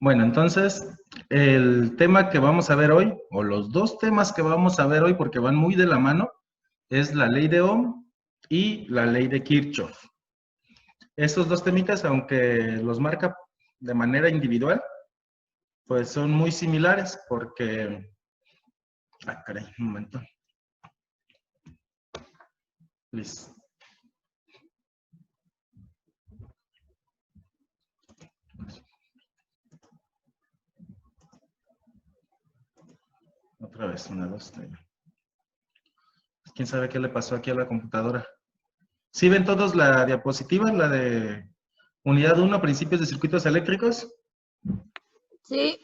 Bueno, entonces, el tema que vamos a ver hoy, o los dos temas que vamos a ver hoy, porque van muy de la mano, es la ley de Ohm y la ley de Kirchhoff. Estos dos temitas, aunque los marca de manera individual, pues son muy similares porque... Ah, caray, un momento. Listo. Otra vez, 1, 2, 3. ¿Quién sabe qué le pasó aquí a la computadora? ¿Sí ven todos la diapositiva, la de unidad 1, principios de circuitos eléctricos? Sí.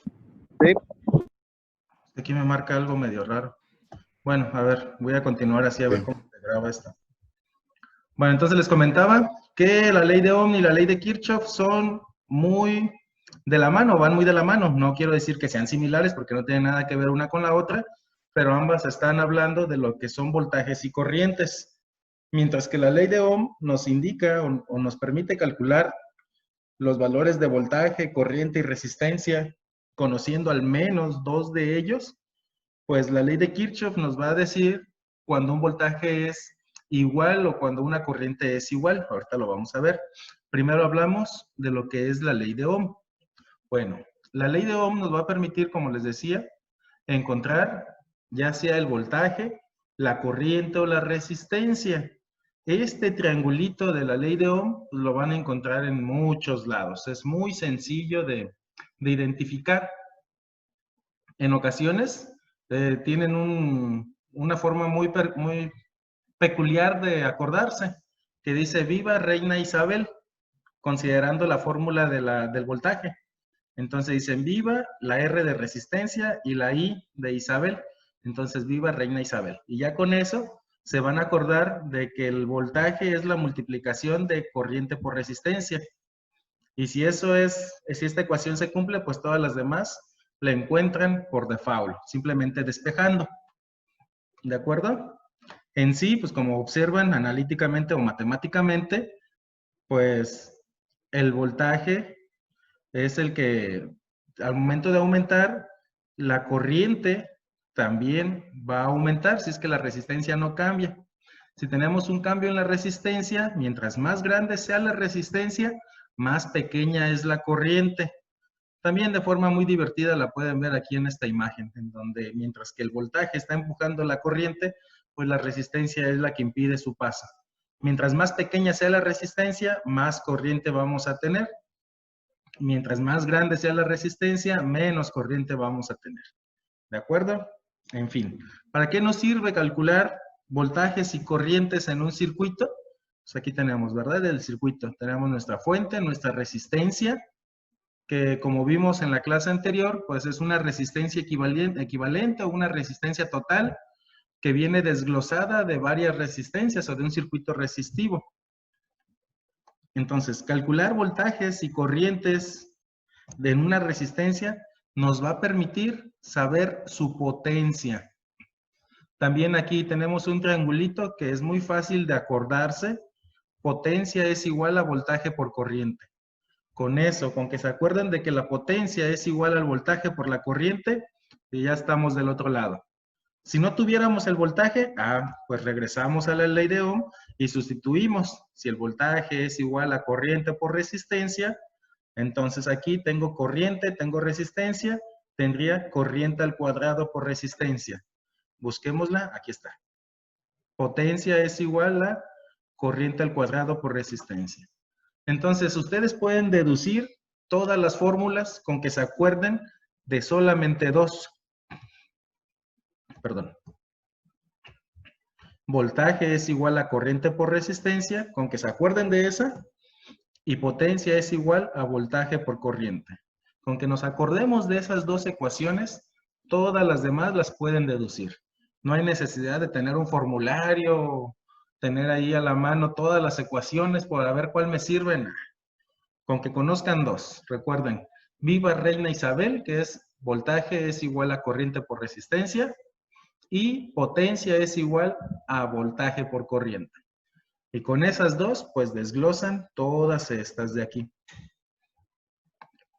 Sí. Aquí me marca algo medio raro. Bueno, a ver, voy a continuar así a ver cómo se graba esto. Bueno, entonces les comentaba que la ley de Ohm y la ley de Kirchhoff son muy de la mano, van muy de la mano. No quiero decir que sean similares porque no tienen nada que ver una con la otra, pero ambas están hablando de lo que son voltajes y corrientes. Mientras que la ley de Ohm nos indica o nos permite calcular los valores de voltaje, corriente y resistencia, conociendo al menos dos de ellos, pues la ley de Kirchhoff nos va a decir cuando un voltaje es igual o cuando una corriente es igual. Ahorita lo vamos a ver. Primero hablamos de lo que es la ley de Ohm. Bueno, la ley de Ohm nos va a permitir, como les decía, encontrar ya sea el voltaje, la corriente o la resistencia. Este triangulito de la ley de Ohm lo van a encontrar en muchos lados. Es muy sencillo de identificar. En ocasiones tienen una forma muy peculiar de acordarse, que dice viva Reina Isabel, considerando la fórmula del voltaje. Entonces dicen viva la R de resistencia y la I de Isabel. Entonces viva Reina Isabel. Y ya con eso se van a acordar de que el voltaje es la multiplicación de corriente por resistencia. Y si si esta ecuación se cumple, pues todas las demás la encuentran por default, simplemente despejando. ¿De acuerdo? En sí, pues como observan analíticamente o matemáticamente, pues el voltaje es el que al momento de aumentar, la corriente también va a aumentar si es que la resistencia no cambia. Si tenemos un cambio en la resistencia, mientras más grande sea la resistencia, más pequeña es la corriente. También de forma muy divertida la pueden ver aquí en esta imagen, en donde mientras que el voltaje está empujando la corriente, pues la resistencia es la que impide su paso. Mientras más pequeña sea la resistencia, más corriente vamos a tener. Mientras más grande sea la resistencia, menos corriente vamos a tener. ¿De acuerdo? En fin, ¿para qué nos sirve calcular voltajes y corrientes en un circuito? Pues aquí tenemos, ¿verdad? El circuito. Tenemos nuestra fuente, nuestra resistencia, que como vimos en la clase anterior, pues es una resistencia equivalente o una resistencia total que viene desglosada de varias resistencias o de un circuito resistivo. Entonces, calcular voltajes y corrientes de una resistencia nos va a permitir saber su potencia. También aquí tenemos un triangulito que es muy fácil de acordarse. Potencia es igual a voltaje por corriente. Con eso, con que se acuerden de que la potencia es igual al voltaje por la corriente, y ya estamos del otro lado. Si no tuviéramos el voltaje, pues regresamos a la ley de Ohm y sustituimos. Si el voltaje es igual a corriente por resistencia, entonces aquí tengo corriente, tengo resistencia, tendría corriente al cuadrado por resistencia. Busquémosla, aquí está. Potencia es igual a corriente al cuadrado por resistencia. Entonces, ustedes pueden deducir todas las fórmulas con que se acuerden de solamente dos. Perdón. Voltaje es igual a corriente por resistencia, con que se acuerden de esa, y potencia es igual a voltaje por corriente. Con que nos acordemos de esas dos ecuaciones, todas las demás las pueden deducir. No hay necesidad de tener un formulario, tener ahí a la mano todas las ecuaciones para ver cuál me sirven. Con que conozcan dos, recuerden, viva Reina Isabel, que es voltaje es igual a corriente por resistencia, y potencia es igual a voltaje por corriente. Y con esas dos, pues desglosan todas estas de aquí.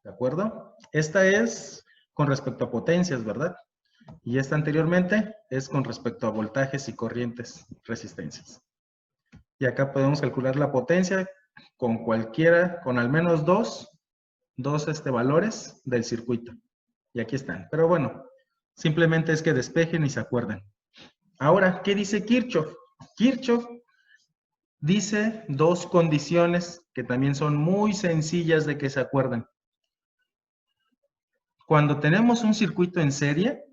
¿De acuerdo? Esta es con respecto a potencias, ¿verdad? Y esta anteriormente es con respecto a voltajes y corrientes, resistencias. Y acá podemos calcular la potencia con cualquiera, con al menos dos valores del circuito. Y aquí están. Pero bueno, simplemente es que despejen y se acuerden. Ahora, ¿qué dice Kirchhoff? Kirchhoff dice dos condiciones que también son muy sencillas de que se acuerden. Cuando tenemos un circuito en serie,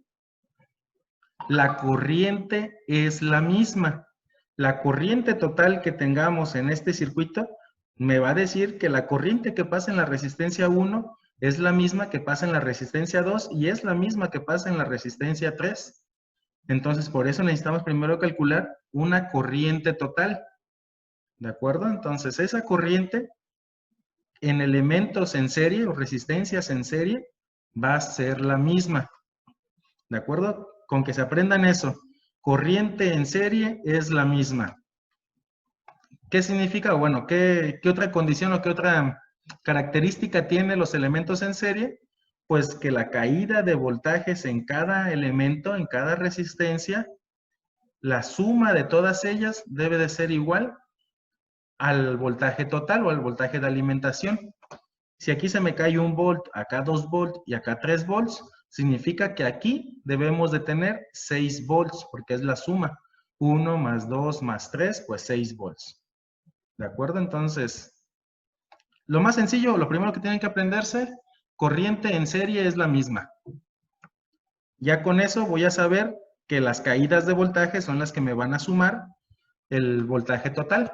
la corriente es la misma. La corriente total que tengamos en este circuito me va a decir que la corriente que pasa en la resistencia 1 es la misma que pasa en la resistencia 2 y es la misma que pasa en la resistencia 3. Entonces, por eso necesitamos primero calcular una corriente total. ¿De acuerdo? Entonces, esa corriente en elementos en serie o resistencias en serie va a ser la misma. ¿De acuerdo? Con que se aprendan eso. Corriente en serie es la misma. ¿Qué significa? Bueno, ¿qué otra condición o qué otra característica tienen los elementos en serie? Pues que la caída de voltajes en cada elemento, en cada resistencia, la suma de todas ellas debe de ser igual al voltaje total o al voltaje de alimentación. Si aquí se me cae 1 volt, acá 2 volts y acá 3 volts, significa que aquí debemos de tener 6 volts, porque es la suma. 1 más 2 más 3, pues 6 volts. ¿De acuerdo? Entonces, lo más sencillo, lo primero que tienen que aprenderse, corriente en serie es la misma. Ya con eso voy a saber que las caídas de voltaje son las que me van a sumar el voltaje total.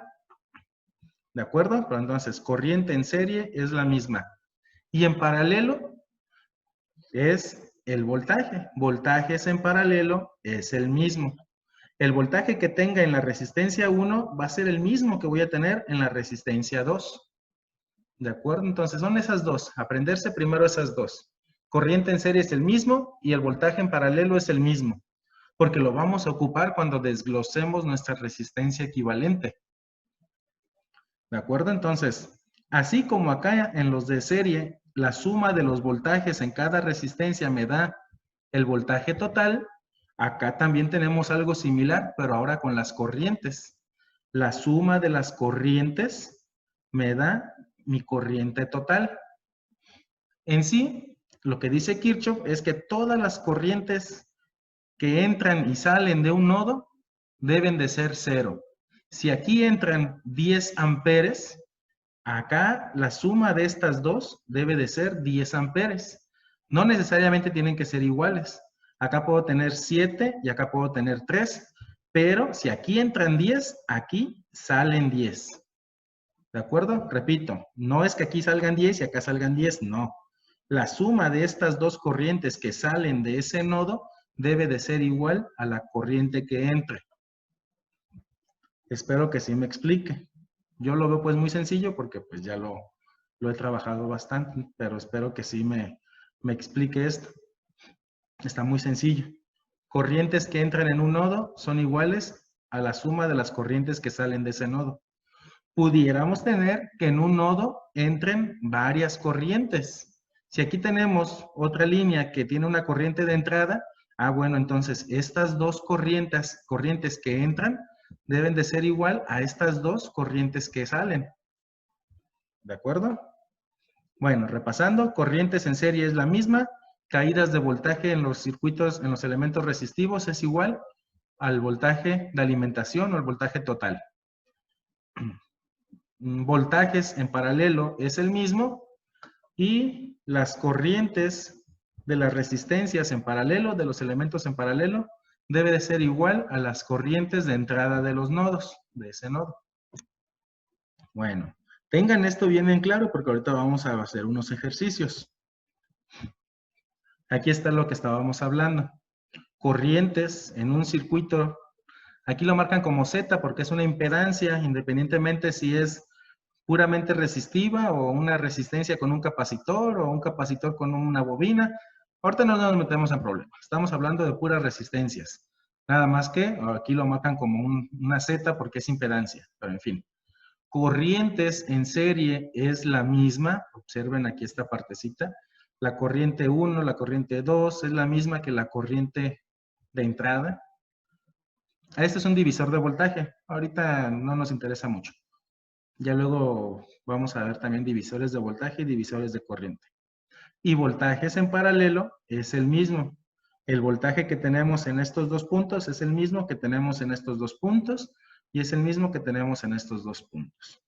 ¿De acuerdo? Pero entonces, corriente en serie es la misma. Y en paralelo es el voltaje. Voltajes en paralelo es el mismo. El voltaje que tenga en la resistencia 1 va a ser el mismo que voy a tener en la resistencia 2. ¿De acuerdo? Entonces son esas dos. Aprenderse primero esas dos. Corriente en serie es el mismo y el voltaje en paralelo es el mismo. Porque lo vamos a ocupar cuando desglosemos nuestra resistencia equivalente. ¿De acuerdo? Entonces, así como acá en los de serie, la suma de los voltajes en cada resistencia me da el voltaje total, acá también tenemos algo similar, pero ahora con las corrientes. La suma de las corrientes me da mi corriente total. En sí, lo que dice Kirchhoff es que todas las corrientes que entran y salen de un nodo deben de ser cero. Si aquí entran 10 amperes, acá la suma de estas dos debe de ser 10 amperes. No necesariamente tienen que ser iguales. Acá puedo tener 7 y acá puedo tener 3, pero si aquí entran 10, aquí salen 10. ¿De acuerdo? Repito, no es que aquí salgan 10 y acá salgan 10, no. La suma de estas dos corrientes que salen de ese nodo debe de ser igual a la corriente que entre. Espero que sí me explique. Yo lo veo pues muy sencillo porque pues ya lo he trabajado bastante, pero espero que sí me explique esto. Está muy sencillo. Corrientes que entran en un nodo son iguales a la suma de las corrientes que salen de ese nodo. Pudiéramos tener que en un nodo entren varias corrientes. Si aquí tenemos otra línea que tiene una corriente de entrada, bueno, entonces estas dos corrientes que entran deben de ser igual a estas dos corrientes que salen. ¿De acuerdo? Bueno, repasando, corrientes en serie es la misma, caídas de voltaje en los circuitos, en los elementos resistivos es igual al voltaje de alimentación o el voltaje total. Voltajes en paralelo es el mismo y las corrientes de las resistencias en paralelo, de los elementos en paralelo, debe de ser igual a las corrientes de entrada de los nodos, de ese nodo. Bueno, tengan esto bien en claro porque ahorita vamos a hacer unos ejercicios. Aquí está lo que estábamos hablando. Corrientes en un circuito, aquí lo marcan como Z porque es una impedancia, independientemente si es puramente resistiva o una resistencia con un capacitor o un capacitor con una bobina. Ahorita no nos metemos en problemas. Estamos hablando de puras resistencias. Nada más que aquí lo marcan como una Z porque es impedancia, pero en fin. corrientes en serie es la misma. Observen aquí esta partecita. La corriente 1, la corriente 2 es la misma que la corriente de entrada. Este es un divisor de voltaje. Ahorita no nos interesa mucho. Ya luego vamos a ver también divisores de voltaje y divisores de corriente. Y voltajes en paralelo es el mismo. El voltaje que tenemos en estos dos puntos es el mismo que tenemos en estos dos puntos y es el mismo que tenemos en estos dos puntos.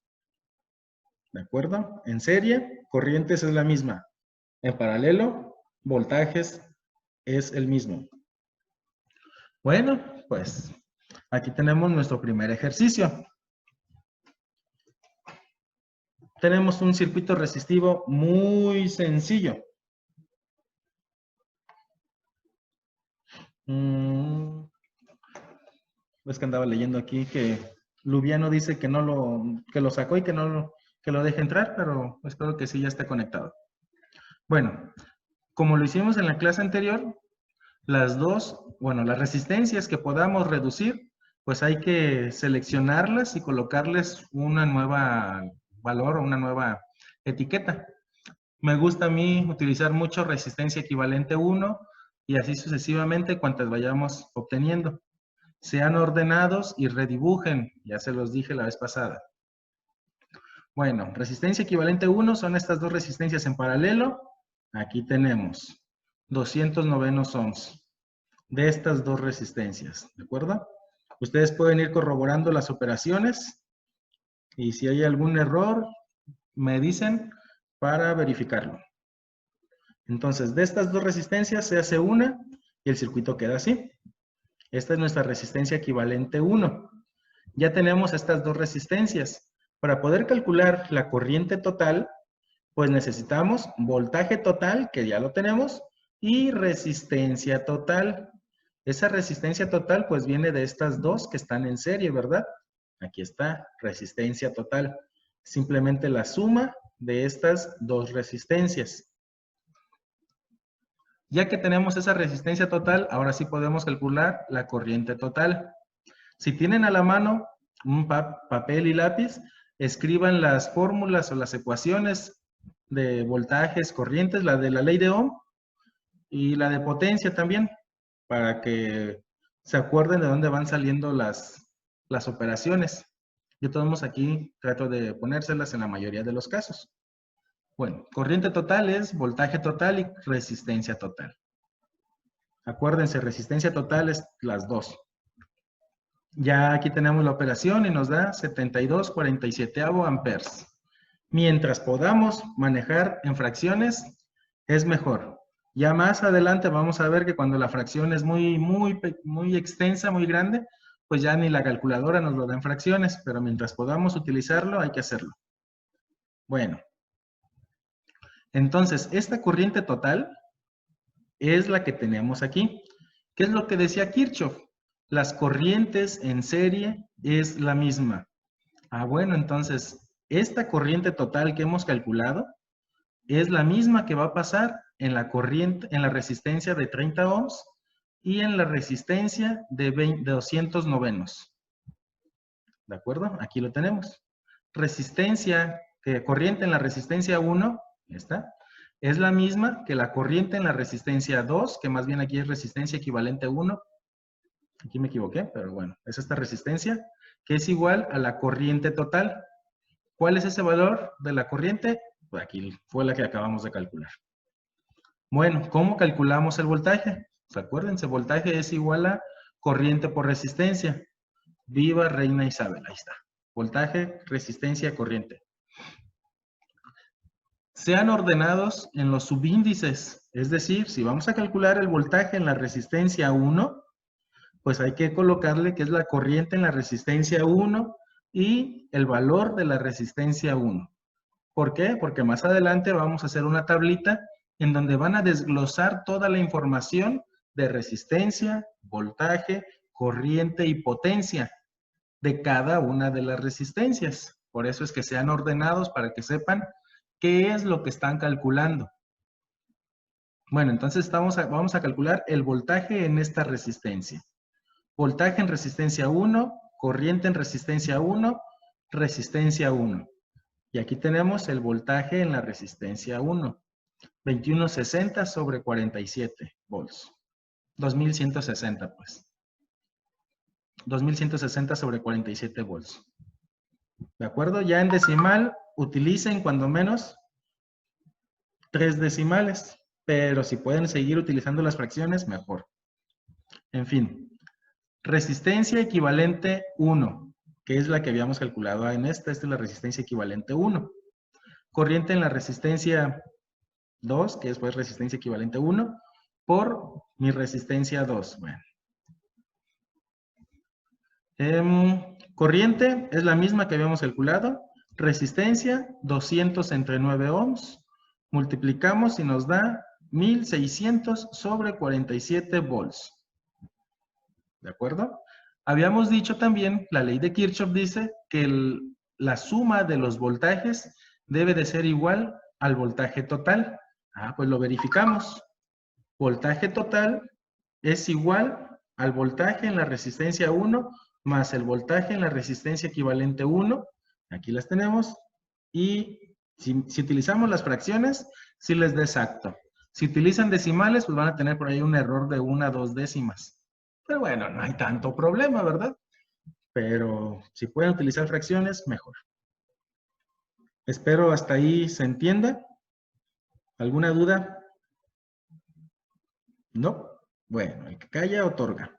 ¿De acuerdo? En serie, corrientes es la misma. En paralelo, voltajes es el mismo. Bueno, pues aquí tenemos nuestro primer ejercicio. Tenemos un circuito resistivo muy sencillo. Es que andaba leyendo aquí que Lubiano dice que lo sacó y que lo deje entrar, pero espero que sí ya esté conectado. Bueno, como lo hicimos en la clase anterior, las resistencias que podamos reducir, pues hay que seleccionarlas y colocarles una nueva valor o una nueva etiqueta. Me gusta a mí utilizar mucho resistencia equivalente 1 y así sucesivamente cuantas vayamos obteniendo. Sean ordenados y redibujen, ya se los dije la vez pasada. Bueno, resistencia equivalente 1 son estas dos resistencias en paralelo. Aquí tenemos 209 ohms de estas dos resistencias, ¿de acuerdo? Ustedes pueden ir corroborando las operaciones y si hay algún error, me dicen para verificarlo. Entonces, de estas dos resistencias se hace una y el circuito queda así. Esta es nuestra resistencia equivalente 1. Ya tenemos estas dos resistencias. Para poder calcular la corriente total, pues necesitamos voltaje total, que ya lo tenemos, y resistencia total. Esa resistencia total pues viene de estas dos que están en serie, ¿verdad? Aquí está, resistencia total. Simplemente la suma de estas dos resistencias. Ya que tenemos esa resistencia total, ahora sí podemos calcular la corriente total. Si tienen a la mano un papel y lápiz, escriban las fórmulas o las ecuaciones de voltajes, corrientes, la de la ley de Ohm y la de potencia también, para que se acuerden de dónde van saliendo las operaciones. Yo todos aquí trato de ponérselas en la mayoría de los casos. Bueno, corriente total es voltaje total y resistencia total. Acuérdense, resistencia total es las dos. Ya aquí tenemos la operación y nos da 72,47 amperes. Mientras podamos manejar en fracciones, es mejor. Ya más adelante vamos a ver que cuando la fracción es muy extensa, muy grande, pues ya ni la calculadora nos lo da en fracciones, pero mientras podamos utilizarlo, hay que hacerlo. Bueno, entonces, esta corriente total es la que tenemos aquí. ¿Qué es lo que decía Kirchhoff? Las corrientes en serie es la misma. Bueno, entonces, esta corriente total que hemos calculado es la misma que va a pasar en la corriente, en la resistencia de 30 ohms y en la resistencia de 200 novenos. ¿De acuerdo? Aquí lo tenemos. Corriente en la resistencia 1, esta, es la misma que la corriente en la resistencia 2, que más bien aquí es resistencia equivalente 1. Aquí me equivoqué, pero bueno, es esta resistencia, que es igual a la corriente total. ¿Cuál es ese valor de la corriente? Pues aquí fue la que acabamos de calcular. Bueno, ¿cómo calculamos el voltaje? Pues acuérdense, voltaje es igual a corriente por resistencia. Viva Reina Isabel, ahí está. Voltaje, resistencia, corriente. Sean ordenados en los subíndices. Es decir, si vamos a calcular el voltaje en la resistencia 1, pues hay que colocarle que es la corriente en la resistencia 1 y el valor de la resistencia 1. ¿Por qué? Porque más adelante vamos a hacer una tablita en donde van a desglosar toda la información de resistencia, voltaje, corriente y potencia de cada una de las resistencias. Por eso es que sean ordenados para que sepan qué es lo que están calculando. Bueno, entonces vamos a calcular el voltaje en esta resistencia. Voltaje en resistencia 1, corriente en resistencia 1 resistencia 1. Y aquí tenemos el voltaje en la resistencia 1. 2160 sobre 47 volts. 2160 pues. 2160 sobre 47 volts. ¿De acuerdo? Ya en decimal utilicen cuando menos 3 decimales. Pero si pueden seguir utilizando las fracciones, mejor. En fin. Resistencia equivalente 1, que es la que habíamos calculado en esta. Esta es la resistencia equivalente 1. Corriente en la resistencia 2, que es pues resistencia equivalente 1, por mi resistencia 2. Bueno. Corriente es la misma que habíamos calculado. Resistencia 200 entre 9 ohms. Multiplicamos y nos da 1600 sobre 47 volts. ¿De acuerdo? Habíamos dicho también, la ley de Kirchhoff dice que la suma de los voltajes debe de ser igual al voltaje total. Pues lo verificamos. Voltaje total es igual al voltaje en la resistencia 1 más el voltaje en la resistencia equivalente 1. Aquí las tenemos. Y si utilizamos las fracciones, sí les da exacto. Si utilizan decimales, pues van a tener por ahí un error de 1 a 2 décimas. Pero bueno, no hay tanto problema, ¿verdad? Pero si pueden utilizar fracciones, mejor. Espero hasta ahí se entienda. ¿Alguna duda? ¿No? Bueno, el que calla otorga.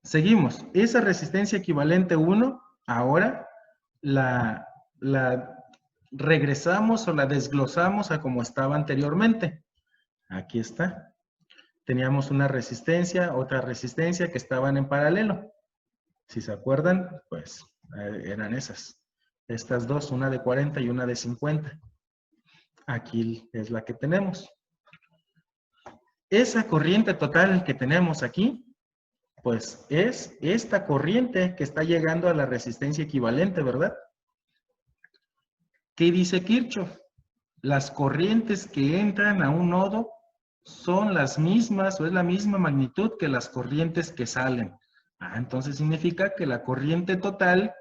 Seguimos. Esa resistencia equivalente 1, ahora la regresamos o la desglosamos a como estaba anteriormente. Aquí está. Teníamos una resistencia, otra resistencia que estaban en paralelo. Si se acuerdan, pues eran esas. Estas dos, una de 40 y una de 50. Aquí es la que tenemos. Esa corriente total que tenemos aquí, pues es esta corriente que está llegando a la resistencia equivalente, ¿verdad? ¿Qué dice Kirchhoff? Las corrientes que entran a un nodo son las mismas o es la misma magnitud que las corrientes que salen. Entonces significa que la corriente total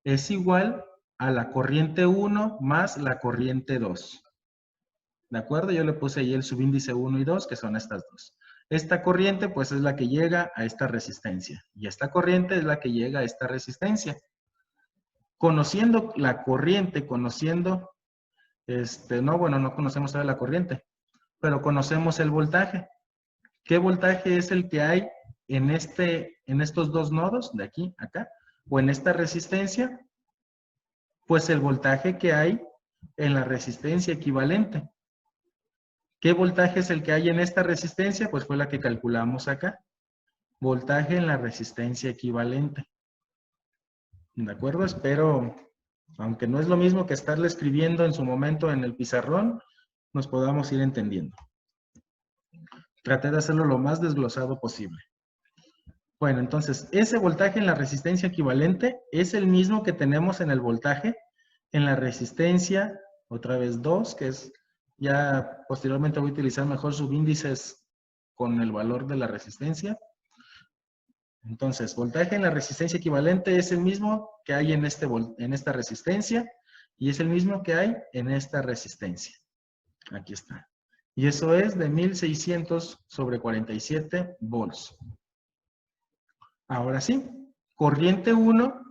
es igual a la corriente 1 más la corriente 2. ¿De acuerdo? Yo le puse ahí el subíndice 1 y 2, que son estas dos. Esta corriente, pues, es la que llega a esta resistencia. Y esta corriente es la que llega a esta resistencia. Conociendo la corriente, conociendo, no conocemos todavía la corriente, pero conocemos el voltaje. ¿Qué voltaje es el que hay en estos dos nodos, de aquí, acá, o en esta resistencia? Pues el voltaje que hay en la resistencia equivalente. ¿Qué voltaje es el que hay en esta resistencia? Pues fue la que calculamos acá. Voltaje en la resistencia equivalente. ¿De acuerdo? Espero, aunque no es lo mismo que estarle escribiendo en su momento en el pizarrón, nos podamos ir entendiendo. Traté de hacerlo lo más desglosado posible. Bueno, entonces, ese voltaje en la resistencia equivalente es el mismo que tenemos en el voltaje en la resistencia, otra vez 2, que es, ya posteriormente voy a utilizar mejor subíndices con el valor de la resistencia. Entonces, voltaje en la resistencia equivalente es el mismo que hay en esta resistencia y es el mismo que hay en esta resistencia. Aquí está. Y eso es de 1600 sobre 47 volts. Ahora sí, corriente 1,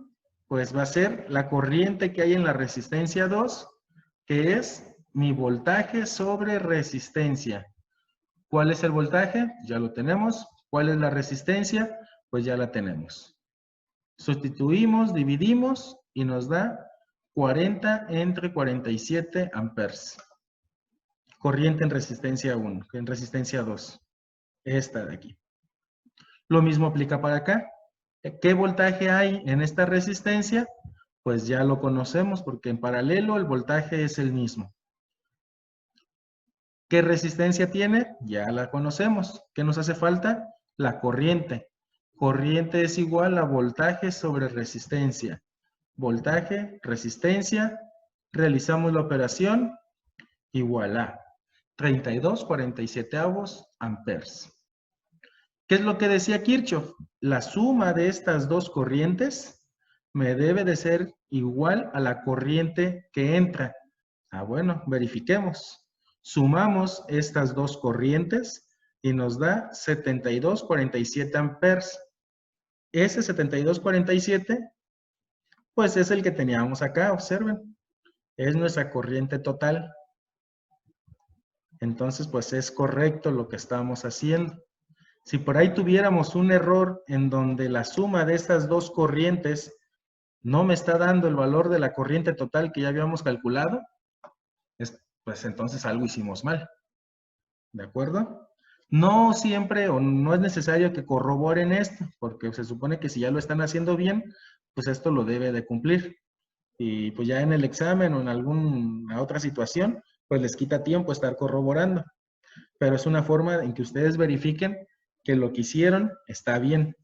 pues va a ser la corriente que hay en la resistencia 2, que es mi voltaje sobre resistencia. ¿Cuál es el voltaje? Ya lo tenemos. ¿Cuál es la resistencia? Pues ya la tenemos. Sustituimos, dividimos y nos da 40 entre 47 amperes. Corriente en resistencia 1, en resistencia 2. Esta de aquí. Lo mismo aplica para acá. ¿Qué voltaje hay en esta resistencia? Pues ya lo conocemos porque en paralelo el voltaje es el mismo. ¿Qué resistencia tiene? Ya la conocemos. ¿Qué nos hace falta? La corriente. Corriente es igual a voltaje sobre resistencia. Voltaje, resistencia. Realizamos la operación. Igual a 32,47 amperes. ¿Qué es lo que decía Kirchhoff? La suma de estas dos corrientes me debe de ser igual a la corriente que entra. Ah, bueno, verifiquemos. Sumamos estas dos corrientes y nos da 72,47 amperes. Ese 72,47, pues es el que teníamos acá, observen. Es nuestra corriente total. Entonces, pues es correcto lo que estamos haciendo. Si por ahí tuviéramos un error en donde la suma de estas dos corrientes no me está dando el valor de la corriente total que ya habíamos calculado, pues entonces algo hicimos mal. ¿De acuerdo? No siempre o no es necesario que corroboren esto, porque se supone que si ya lo están haciendo bien, pues esto lo debe de cumplir. Y pues ya en el examen o en alguna otra situación, pues les quita tiempo estar corroborando. Pero es una forma en que ustedes verifiquen que lo que hicieron está bien.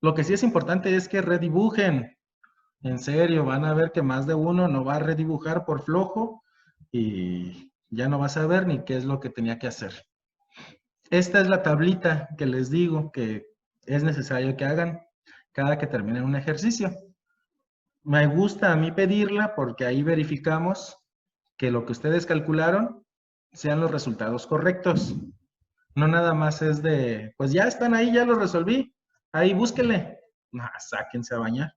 Lo que sí es importante es que redibujen. En serio, van a ver que más de uno no va a redibujar por flojo y ya no va a saber ni qué es lo que tenía que hacer. Esta es la tablita que les digo que es necesario que hagan cada que terminen un ejercicio. Me gusta a mí pedirla porque ahí verificamos que lo que ustedes calcularon sean los resultados correctos. No nada más es de, pues ya están ahí, ya lo resolví. Ahí búsquenle. No, sáquense a bañar.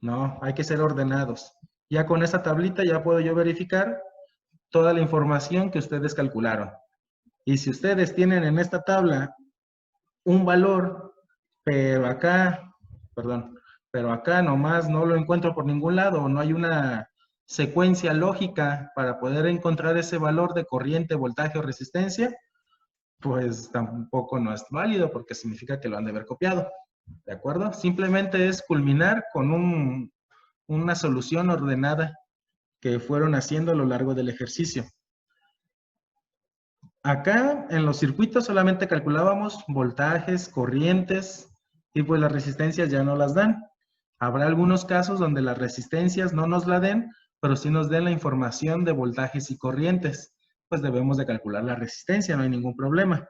No, hay que ser ordenados. Ya con esta tablita ya puedo yo verificar toda la información que ustedes calcularon. Y si ustedes tienen en esta tabla un valor, pero acá nomás no lo encuentro por ningún lado, no hay una secuencia lógica para poder encontrar ese valor de corriente, voltaje o resistencia, pues tampoco no es válido porque significa que lo han de haber copiado. ¿De acuerdo? Simplemente es culminar con una solución ordenada que fueron haciendo a lo largo del ejercicio. Acá en los circuitos solamente calculábamos voltajes, corrientes y pues las resistencias ya no las dan. Habrá algunos casos donde las resistencias no nos la den, pero sí nos den la información de voltajes y corrientes. Pues debemos de calcular la resistencia, no hay ningún problema.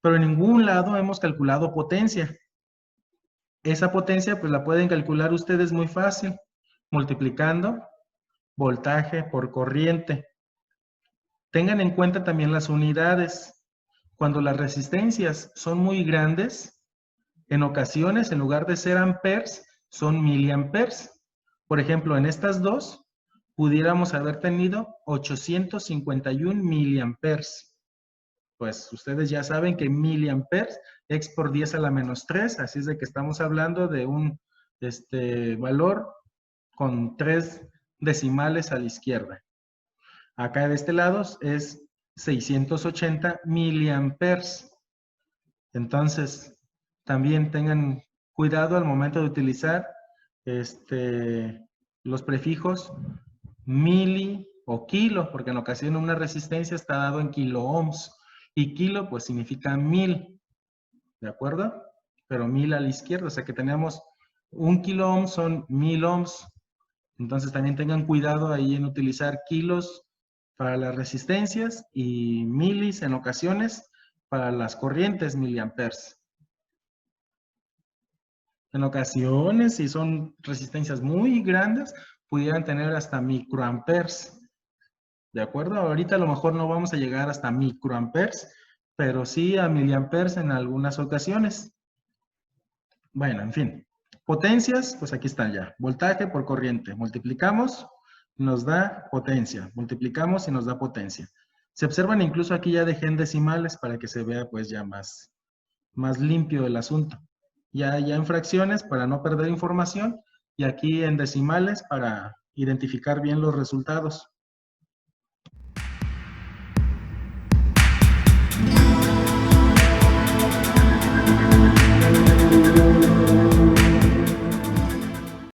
Pero en ningún lado hemos calculado potencia. Esa potencia pues la pueden calcular ustedes muy fácil, multiplicando voltaje por corriente. Tengan en cuenta también las unidades. Cuando las resistencias son muy grandes, en ocasiones, en lugar de ser amperes, son miliamperes. Por ejemplo, en estas dos, pudiéramos haber tenido 851 miliamperes. Pues ustedes ya saben que miliamperes es por 10 a la menos 3, así es de que estamos hablando de un valor con 3 decimales a la izquierda. Acá de este lado es 680 miliamperes. Entonces, también tengan cuidado al momento de utilizar los prefijos mili o kilo, porque en ocasión una resistencia está dado en kiloohms y kilo pues significa 1000, ¿de acuerdo? Pero 1000 a la izquierda, o sea que tenemos 1 kiloohm son 1000 ohms. Entonces también tengan cuidado ahí en utilizar kilos para las resistencias y milis en ocasiones para las corrientes miliamperes. En ocasiones, si son resistencias muy grandes, pudieran tener hasta microamperes. ¿De acuerdo? Ahorita a lo mejor no vamos a llegar hasta microamperes, pero sí a miliamperes en algunas ocasiones. Bueno, en fin. Potencias, pues aquí están ya. Voltaje por corriente. Multiplicamos, nos da potencia. Multiplicamos y nos da potencia. Se observan incluso aquí ya dejé en decimales para que se vea pues ya más limpio el asunto. Ya en fracciones para no perder información y aquí en decimales para identificar bien los resultados.